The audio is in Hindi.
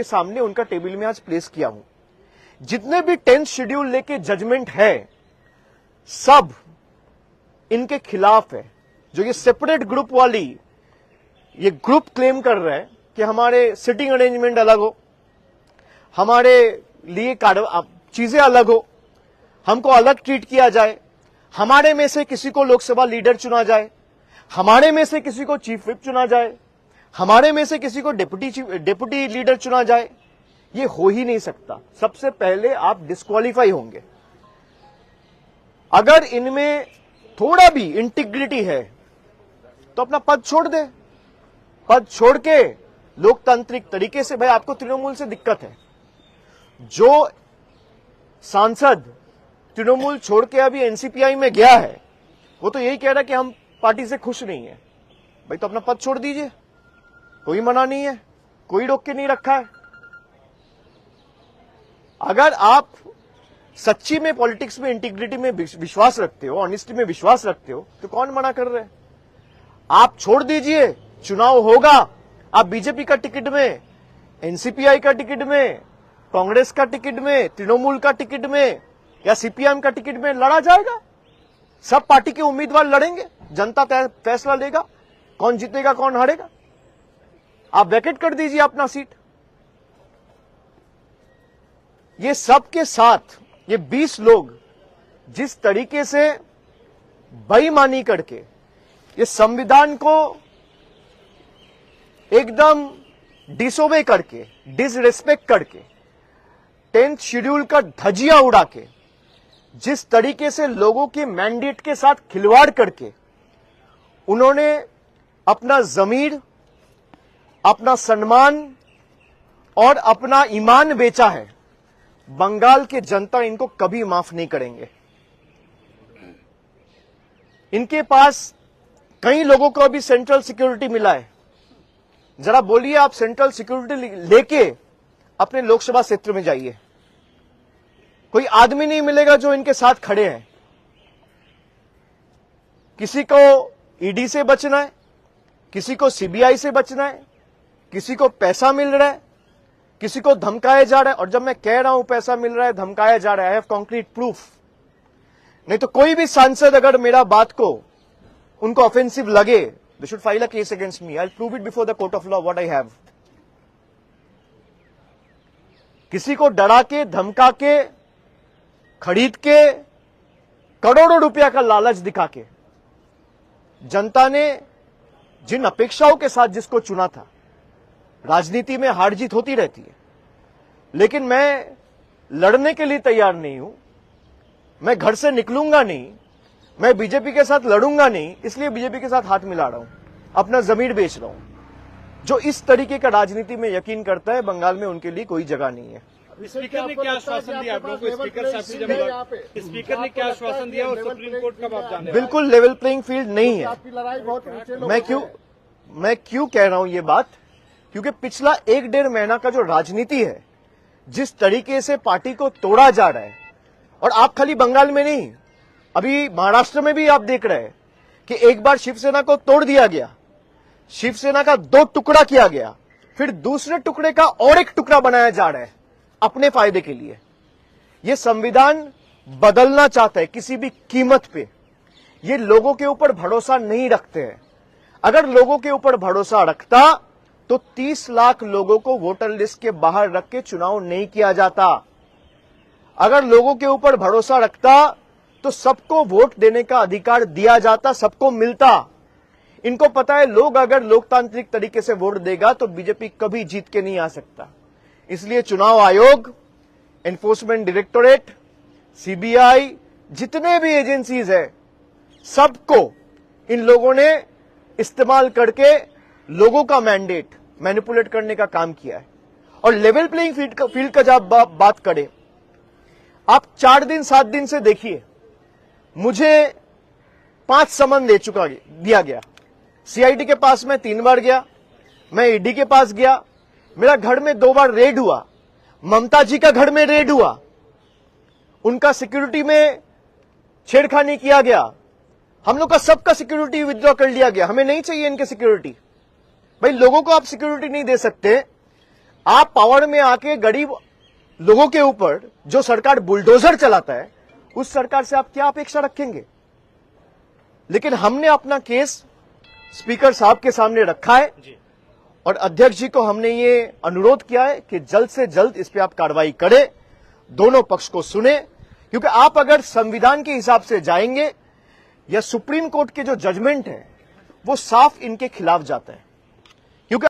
के सामने उनका टेबल में आज प्लेस किया हूं। जितने भी 10th शेड्यूल लेके जजमेंट है सब इनके खिलाफ है। जो ये सेपरेट ग्रुप वाली ये ग्रुप क्लेम कर रहा है कि हमारे सिटिंग अरेंजमेंट अलग हो, हमारे लिए चीजें अलग हो, हमको अलग ट्रीट किया जाए, हमारे में से किसी को लोकसभा लीडर चुना जाए, हमारे में से किसी को चीफ व्हिप चुना जाए, हमारे में से किसी को डेप्यूटी लीडर चुना जाए, ये हो ही नहीं सकता। सबसे पहले आप डिस्क्वालीफाई होंगे। अगर इनमें थोड़ा भी इंटीग्रिटी है तो अपना पद छोड़ दे। पद छोड़ के लोकतांत्रिक तरीके से, भाई आपको तृणमूल से दिक्कत है, जो सांसद तृणमूल छोड़ के अभी एनसीपीआई में गया है वो तो यही कह रहा है कि हम पार्टी से खुश नहीं है। भाई तो अपना पद छोड़ दीजिए, कोई मना नहीं है, कोई रोक के नहीं रखा है। अगर आप सच्ची में पॉलिटिक्स में इंटीग्रिटी में विश्वास रखते हो, ऑनेस्टी में विश्वास रखते हो, तो कौन मना कर रहे हैं? आप छोड़ दीजिए, चुनाव होगा, आप बीजेपी का टिकट में, एनसीपीआई का टिकट में, कांग्रेस का टिकट में, तृणमूल का टिकट में या सीपीएम का टिकट में लड़ा जाएगा। सब पार्टी के उम्मीदवार लड़ेंगे, जनता फैसला लेगा कौन जीतेगा कौन हारेगा। आप वैकेट कर दीजिए अपना सीट। ये सब के साथ ये 20 लोग जिस तरीके से बेईमानी करके ये संविधान को एकदम डिसोबे करके, डिसरेस्पेक्ट करके, 10th शेड्यूल का धजिया उड़ा के, जिस तरीके से लोगों के मैंडेट के साथ खिलवाड़ करके उन्होंने अपना जमीर, अपना सम्मान और अपना ईमान बेचा है, बंगाल के जनता इनको कभी माफ नहीं करेंगे। इनके पास कई लोगों को अभी सेंट्रल सिक्योरिटी मिला है। जरा बोलिए, आप सेंट्रल सिक्योरिटी लेके अपने लोकसभा क्षेत्र में जाइए, कोई आदमी नहीं मिलेगा जो इनके साथ खड़े हैं। किसी को ईडी से बचना है, किसी को सीबीआई से बचना है, किसी को पैसा मिल रहा है, किसी को धमकाया जा रहा है। और जब मैं कह रहा हूं पैसा मिल रहा है, धमकाया जा रहा है, आई हैव कॉन्क्रीट प्रूफ। नहीं तो कोई भी सांसद अगर मेरा बात को उनको ऑफेंसिव लगे, they should file a case against me, I will prove it before the court of law what I have. किसी को डरा के, धमका के, खरीद के, करोड़ों रुपया का लालच दिखा के जनता ने जिन अपेक्षाओं के साथ जिसको चुना था, राजनीति में हार जीत होती रहती है, लेकिन मैं लड़ने के लिए तैयार नहीं हूं। मैं घर से निकलूंगा नहीं, मैं बीजेपी के साथ लड़ूंगा नहीं, इसलिए बीजेपी के साथ हाथ मिला रहा हूं, अपना जमीर बेच रहा हूं। जो इस तरीके का राजनीति में यकीन करता है, बंगाल में उनके लिए कोई जगह नहीं है। स्पीकर ने क्या आश्वासन दिया आप लोगों को? स्पीकर ने क्या आश्वासन दिया और सुप्रीम कोर्ट कब आप जाने? बिल्कुल लेवल प्लेइंग फील्ड नहीं है। मैं क्यों कह रहा हूं ये बात? क्योंकि पिछला 1-1.5 महीना का जो राजनीति है, जिस तरीके से पार्टी को तोड़ा जा रहा है, और आप खाली बंगाल में नहीं, अभी महाराष्ट्र में भी आप देख रहे हैं कि एक बार शिवसेना को तोड़ दिया गया, शिवसेना का 2 टुकड़ा किया गया, फिर दूसरे टुकड़े का और एक टुकड़ा बनाया जा रहा है अपने फायदे के लिए। यह संविधान बदलना चाहता है किसी भी कीमत पे। ये लोगों के ऊपर भरोसा नहीं रखते हैं। अगर लोगों के ऊपर भरोसा रखता तो 30 लाख लोगों को वोटर लिस्ट के बाहर रख के चुनाव नहीं किया जाता। अगर लोगों के ऊपर भरोसा रखता तो सबको वोट देने का अधिकार दिया जाता, सबको मिलता। इनको पता है लोग अगर लोकतांत्रिक तरीके से वोट देगा तो बीजेपी कभी जीत के नहीं आ सकता। इसलिए चुनाव आयोग, एनफोर्समेंट डायरेक्टोरेट, सीबीआई, जितने भी एजेंसीज है, सबको इन लोगों ने इस्तेमाल करके लोगों का मैंडेट मैनिपुलेट करने का काम किया है। और लेवल प्लेइंग फील्ड का जब बात करें, आप 4 दिन 7 दिन से देखिए, मुझे 5 समन दिया गया। सीआईडी के पास मैं 3 बार गया, मैं ईडी के पास गया, मेरा घर में 2 बार रेड हुआ, ममता जी का घर में रेड हुआ, उनका सिक्योरिटी में छेड़खानी किया गया, हम लोग का सबका सिक्योरिटी विथड्रॉ कर लिया गया। हमें नहीं चाहिए इनके सिक्योरिटी। भाई लोगों को आप सिक्योरिटी नहीं दे सकते, आप पावर में आके गरीब लोगों के ऊपर जो सरकार बुलडोजर चलाता है, उस सरकार से आप क्या अपेक्षा रखेंगे? लेकिन हमने अपना केस स्पीकर साहब के सामने रखा है और अध्यक्ष जी को हमने ये अनुरोध किया है कि जल्द से जल्द इस पे आप कार्रवाई करें, दोनों पक्ष को सुने, क्योंकि आप अगर संविधान के हिसाब से जाएंगे या सुप्रीम कोर्ट के जो जजमेंट है वो साफ इनके खिलाफ जाता है।